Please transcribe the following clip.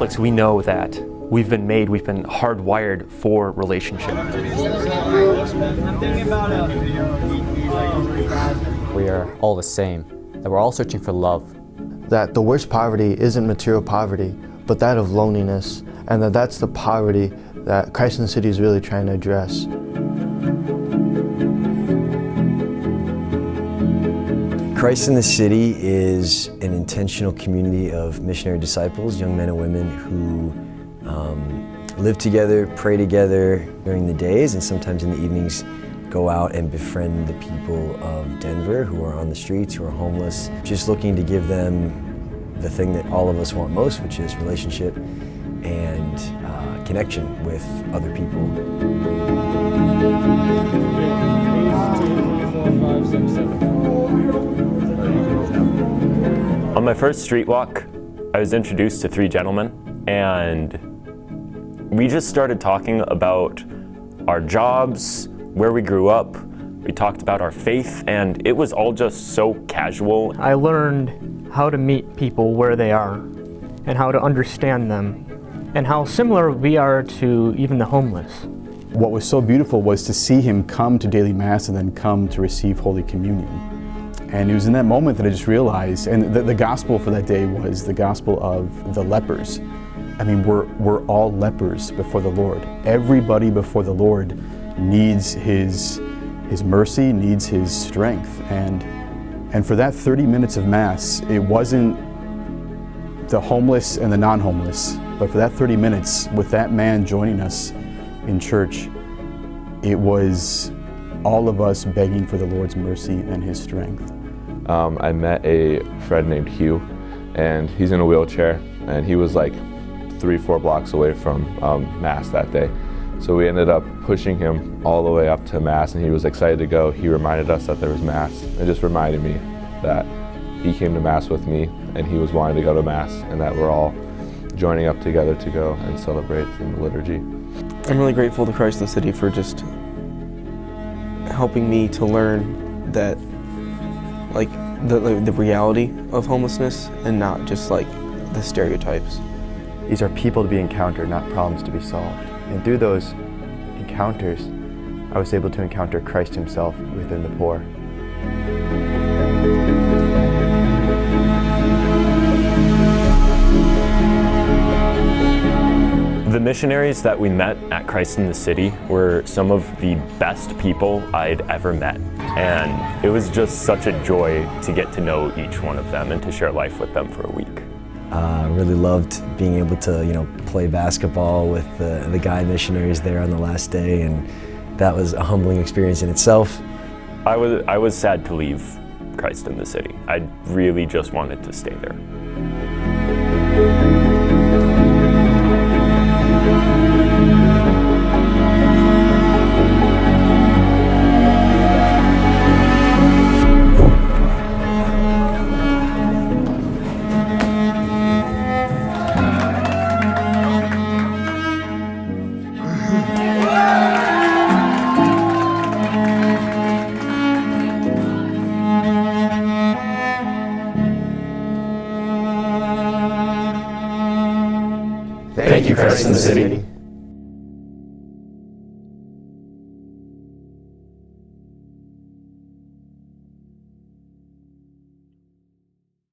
Catholics, we know that we've been hardwired for relationship. We are all the same, that we're all searching for love. That the worst poverty isn't material poverty, but that of loneliness, and that's the poverty that Christ in the City is really trying to address. Christ in the City is an intentional community of missionary disciples, young men and women who live together, pray together during the days, and sometimes in the evenings go out and befriend the people of Denver who are on the streets, who are homeless, just looking to give them the thing that all of us want most, which is relationship and connection with other people. On my first street walk, I was introduced to three gentlemen, and we just started talking about our jobs, where we grew up. We talked about our faith, and it was all just so casual. I learned how to meet people where they are and how to understand them and how similar we are to even the homeless. What was so beautiful was to see him come to daily Mass and then come to receive Holy Communion. And it was in that moment that I just realized, and the gospel for that day was the gospel of the lepers. I mean, we're all lepers before the Lord. Everybody before the Lord needs His mercy, needs His strength. And for that 30 minutes of Mass, it wasn't the homeless and the non-homeless, but for that 30 minutes with that man joining us in church, it was all of us begging for the Lord's mercy and His strength. I met a friend named Hugh, and he's in a wheelchair, and he was like 3-4 blocks away from Mass that day. So we ended up pushing him all the way up to Mass, and he was excited to go. He reminded us that there was Mass. It just reminded me that he came to Mass with me, and he was wanting to go to Mass, and that we're all joining up together to go and celebrate in the liturgy. I'm really grateful to Christ in the City for just helping me to learn that, like, the reality of homelessness and not just like the stereotypes. These are people to be encountered, not problems to be solved. And through those encounters, I was able to encounter Christ Himself within the poor. The missionaries that we met at Christ in the City were some of the best people I'd ever met. And it was just such a joy to get to know each one of them and to share life with them for a week. I really loved being able to, play basketball with the guy missionaries there on the last day, and that was a humbling experience in itself. I was sad to leave Christ in the City. I really just wanted to stay there. Thank you, Christ in the City.